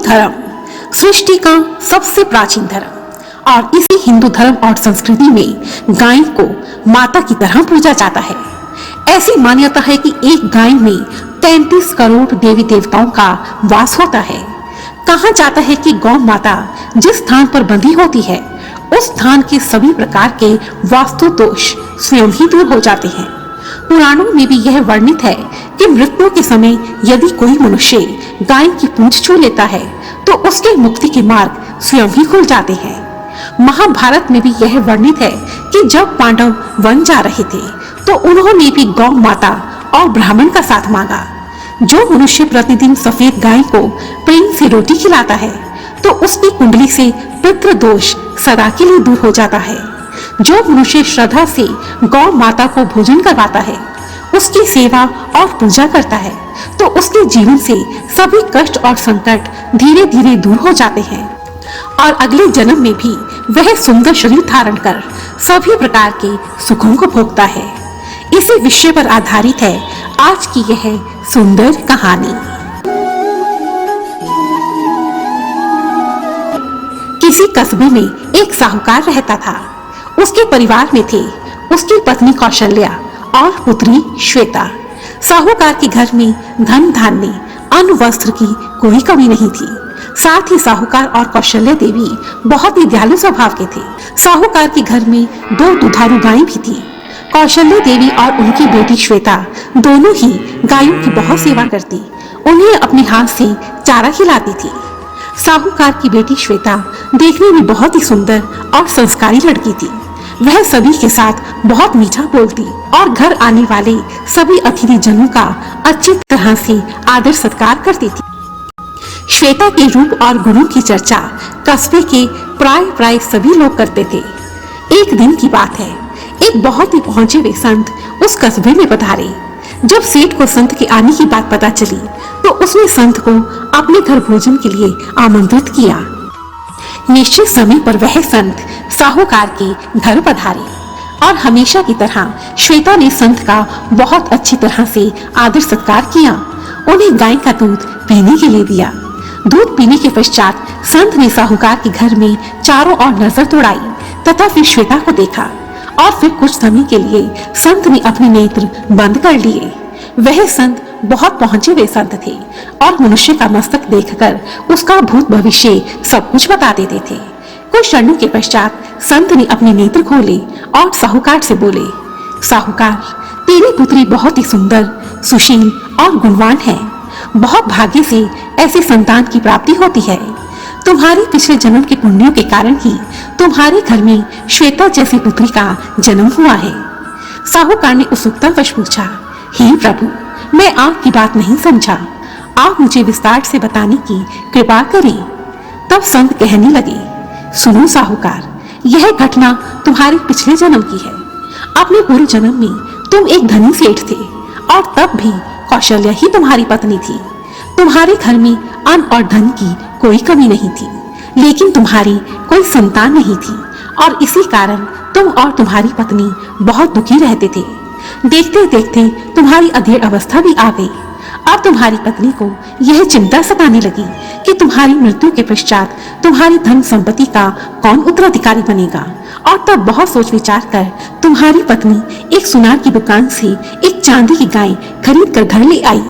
धर्म सृष्टि का सबसे प्राचीन धर्म और इसी हिंदू धर्म और संस्कृति में गाय को माता की तरह पूजा जाता है। ऐसी मान्यता है कि एक गाय में 33 करोड़ देवी देवताओं का वास होता है। कहा जाता है कि गौ माता जिस स्थान पर बंधी होती है उस स्थान के सभी प्रकार के वास्तु दोष स्वयं ही दूर हो जाते हैं। पुराणों में भी यह वर्णित है कि मृत्यु के समय यदि कोई मनुष्य गाय की पूंछ छू लेता है तो उसके मुक्ति के मार्ग स्वयं ही खुल जाते हैं। महाभारत में भी यह वर्णित है कि जब पांडव वन जा रहे थे तो उन्होंने भी गौ माता और ब्राह्मण का साथ मांगा। जो मनुष्य प्रतिदिन सफेद गाय को प्रेम से रोटी खिलाता है तो उसकी कुंडली से पितृ दोष सदा के लिए दूर हो जाता है। जो मनुष्य श्रद्धा से गौ माता को भोजन करवाता है, उसकी सेवा और पूजा करता है तो उसके जीवन से सभी कष्ट और संकट धीरे धीरे दूर हो जाते हैं और अगले जन्म में भी वह सुंदर शरीर धारण कर सभी प्रकार के सुखों को भोगता है। इसी विषय पर आधारित है आज की यह सुंदर कहानी। किसी कस्बे में एक साहूकार रहता था। उसके परिवार में थे उसकी पत्नी कौशल्या और पुत्री श्वेता। साहूकार के घर में धन धान्य अन्न वस्त्र की कोई कमी नहीं थी। साथ ही साहूकार और कौशल्या देवी बहुत ही दयालु स्वभाव के थे। साहूकार के घर में 2 दुधारू गायें भी थी। कौशल्या देवी और उनकी बेटी श्वेता दोनों ही गायों की बहुत सेवा करती, उन्हें अपने हाथ से चारा खिलाती थी। साहूकार की बेटी श्वेता देखने में बहुत ही सुंदर और संस्कारी लड़की थी। वह सभी के साथ बहुत मीठा बोलती और घर आने वाले सभी अतिथि जनों का अच्छी तरह से आदर सत्कार करती थी। श्वेता के रूप और गुणों की चर्चा कस्बे के प्राय सभी लोग करते थे। एक दिन की बात है, एक बहुत ही पहुंचे हुए संत उस कस्बे में पधारे। जब सेठ को संत के आने की बात पता चली तो उसने संत को अपने घर भोजन के लिए आमंत्रित किया। निश्चित समय पर वह संत साहूकार के घर पधारे और हमेशा की तरह श्वेता ने संत का बहुत अच्छी तरह से आदर सत्कार किया। उन्हें गाय का दूध पीने के लिए दिया। दूध पीने के पश्चात संत ने साहूकार के घर में चारों ओर नजर दौड़ाई तथा फिर श्वेता को देखा और फिर कुछ समय के लिए संत ने अपने नेत्र बंद कर लिए। वह संत बहुत पहुंचे हुए संत थे और मनुष्य का मस्तक देखकर उसका भूत भविष्य सब कुछ बता देते थे। कुछ क्षणों के पश्चात संत ने अपने नेत्र खोले और साहूकार से बोले, साहूकार, तेरी पुत्री बहुत ही सुंदर, सुशील और गुणवान है। बहुत भाग्य से ऐसे संतान की प्राप्ति होती है। तुम्हारे पिछले जन्म के पुण्यों के कारण ही तुम्हारे घर में श्वेता जैसी पुत्री का जन्म हुआ है। साहूकार ने उत्सुकतावश पूछा, हे प्रभु, मैं आपकी बात नहीं समझा, आप मुझे विस्तार से बताने की कृपा करें। तब संत कहने लगे, सुनो साहूकार, यह घटना तुम्हारे पिछले जन्म की है। अपने पूर्व जन्म में तुम एक धनी सेठ थे और तब भी कौशल्या ही तुम्हारी पत्नी थी। तुम्हारे घर में अन्न और धन की कोई कमी नहीं थी, लेकिन तुम्हारी कोई संतान नहीं थी और इसी कारण तुम और तुम्हारी पत्नी बहुत दुखी रहते थे। देखते देखते तुम्हारी अधेड़ अवस्था भी आ गई। अब तुम्हारी पत्नी को यह चिंता सताने लगी कि तुम्हारी मृत्यु के पश्चात तुम्हारी धन संपत्ति का कौन उत्तराधिकारी बनेगा और तब बहुत सोच विचार कर तुम्हारी पत्नी एक सुनार की दुकान से एक चांदी की गाय खरीद कर घर ले आई।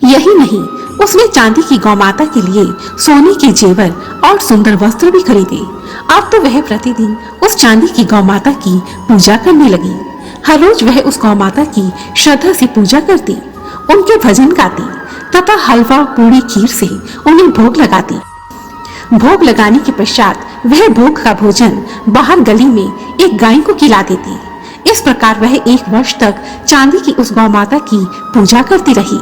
यही नहीं, उसने चांदी की गौ माता के लिए सोने के जेवर और सुंदर वस्त्र भी खरीदे। अब तो वह प्रतिदिन उस चांदी की गौ माता की पूजा करने लगी। हर रोज वह उस गौ माता की श्रद्धा से पूजा करती, उनके भजन गाती तथा हलवा पूरी खीर से उन्हें भोग लगाती। भोग लगाने के पश्चात वह भोग का भोजन बाहर गली में एक गाय को खिला देती। इस प्रकार वह 1 वर्ष तक चांदी की उस गौ माता की पूजा करती रही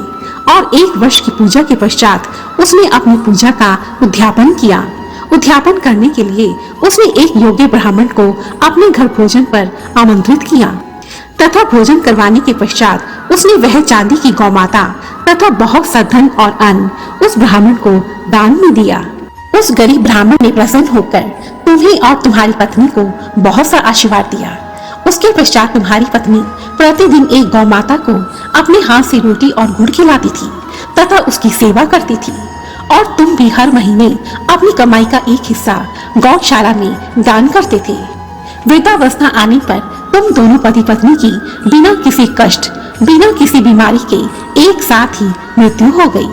और 1 वर्ष की पूजा के पश्चात उसने अपनी पूजा का उद्यापन किया। उद्यापन करने के लिए उसने एक योग्य ब्राह्मण को अपने घर भोजन पर आमंत्रित किया तथा भोजन करवाने के पश्चात उसने वह चांदी की गौ माता तथा बहुत सा धन और अन्न उस ब्राह्मण को दान में दिया। उस गरीब ब्राह्मण ने प्रसन्न होकर तुम्हें और तुम्हारी पत्नी को बहुत सा आशीर्वाद दिया। उसके पश्चात तुम्हारी पत्नी प्रतिदिन एक गौ माता को अपने हाथ से रोटी और गुड़ खिलाती थी तथा उसकी सेवा करती थी और तुम भी हर महीने अपनी कमाई का एक हिस्सा गौशाला में दान करते थे। वृद्धावस्था आने पर तुम दोनों पति पत्नी की बिना किसी कष्ट, बिना किसी बीमारी के एक साथ ही मृत्यु हो गई।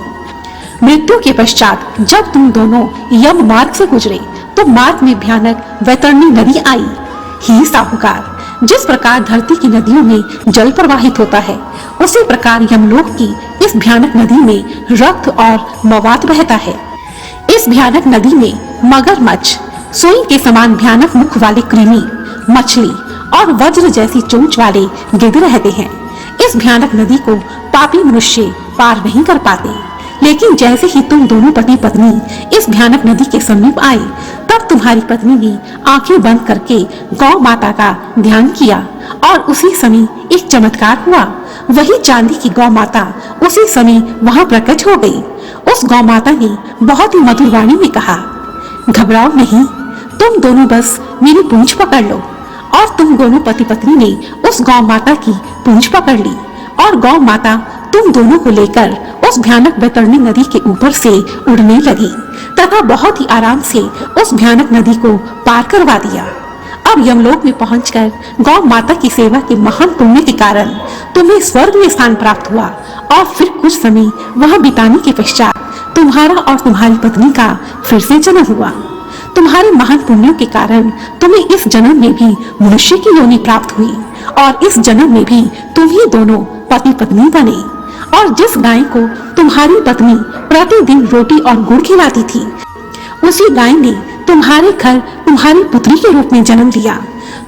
मृत्यु के पश्चात जब तुम दोनों यम मार्ग से गुजरे तो मार्ग में भयानक वैतरणी नदी आई। ही साहूकार, जिस प्रकार धरती की नदियों में जल प्रवाहित होता है, उसी प्रकार यमलोक की इस भयानक नदी में रक्त और मवाद बहता है। इस भयानक नदी में मगरमच्छ, सुई के समान भयानक मुख वाले कृमि, मछली और वज्र जैसी चोंच वाले गिद्ध रहते हैं। इस भयानक नदी को पापी मनुष्य पार नहीं कर पाते। लेकिन जैसे ही तुम दोनों पति पत्नी इस भयानक नदी के समीप आए, तब तुम्हारी पत्नी ने आंखें बंद करके गौ माता का ध्यान किया और उसी समय एक चमत्कार हुआ। वही चांदी की गौ माता उसी समय वहां प्रकट हो गई। उस गौ माता ने बहुत ही मधुर वाणी में कहा, घबराओ नहीं, तुम दोनों बस मेरी पूंछ पकड़ लो। और तुम दोनों पति पत्नी ने उस गौ माता की पूंछ पकड़ ली और गौ माता तुम दोनों को लेकर उस भयानक वैतरणी नदी के ऊपर से उड़ने लगी तथा बहुत ही आराम से उस भयानक नदी को पार करवा दिया। अब यमलोक में पहुंचकर गौ माता की सेवा के महान पुण्य के कारण तुम्हें स्वर्ग में स्थान प्राप्त हुआ और फिर कुछ समय वहां बिताने के पश्चात तुम्हारा और तुम्हारी पत्नी का फिर से जन्म हुआ। तुम्हारे महान पुण्यों के कारण तुम्हें इस जन्म में भी मनुष्य की योनि प्राप्त हुई और इस जन्म में भी तुम ही दोनों पति पत्नी बने। और जिस गाय को तुम्हारी पत्नी प्रतिदिन रोटी और गुड़ खिलाती थी, उसी गाय ने तुम्हारे घर तुम्हारी पुत्री के रूप में जन्म लिया।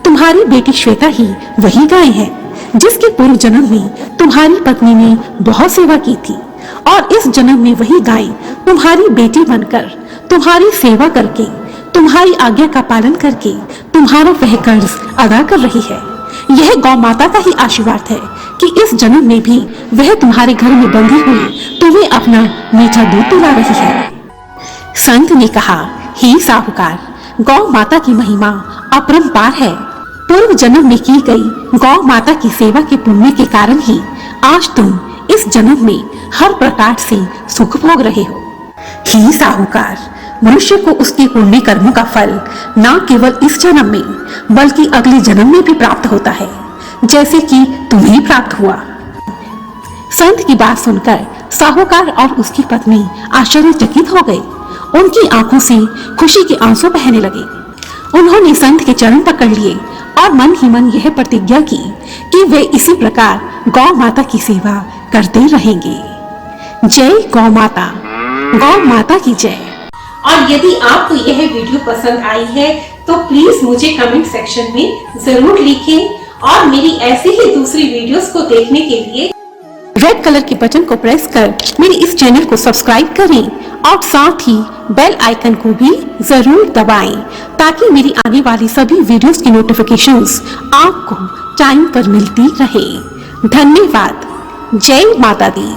तुम्हारी बेटी श्वेता ही वही गाय है जिसके पूर्व जन्म में तुम्हारी पत्नी ने बहुत सेवा की थी और इस जन्म में वही गाय तुम्हारी बेटी बनकर तुम्हारी सेवा करके, तुम्हारी आज्ञा का पालन करके तुम्हारा वह कर्ज अदा कर रही है। यह गौ माता का ही आशीर्वाद है कि इस जन्म में भी वह तुम्हारे घर में बंधी हुई तुम्हें अपना मीठा दूध पिला रही है। संत ने कहा, हे साहूकार, गौ माता की महिमा अपरंपार है। पूर्व जन्म में की गई गौ माता की सेवा के पुण्य के कारण ही आज तुम इस जन्म में हर प्रकार से सुख भोग रहे हो। हे साहूकार, मनुष्य को उसके पुण्य कर्मों का फल न केवल इस जन्म में बल्कि अगले जन्म में भी प्राप्त होता है, जैसे कि तुम्हें प्राप्त हुआ। संत की बात सुनकर साहूकार और उसकी पत्नी आश्चर्यचकित हो गए। उनकी आंखों से खुशी के आंसू बहने लगे। उन्होंने संत के चरण पकड़ लिए और मन ही मन यह प्रतिज्ञा की कि वे इसी प्रकार गौ माता की सेवा करते रहेंगे। जय गौ माता, गौ माता की जय। और यदि आपको यह वीडियो पसंद आई है तो प्लीज मुझे कमेंट सेक्शन में जरूर लिखें और मेरी ऐसे ही दूसरी वीडियोस को देखने के लिए रेड कलर के बटन को प्रेस कर मेरे इस चैनल को सब्सक्राइब करें और साथ ही बेल आइकन को भी जरूर दबाएं ताकि मेरी आने वाली सभी वीडियोस की नोटिफिकेशंस आपको टाइम पर मिलती रहे। धन्यवाद। जय माता दी।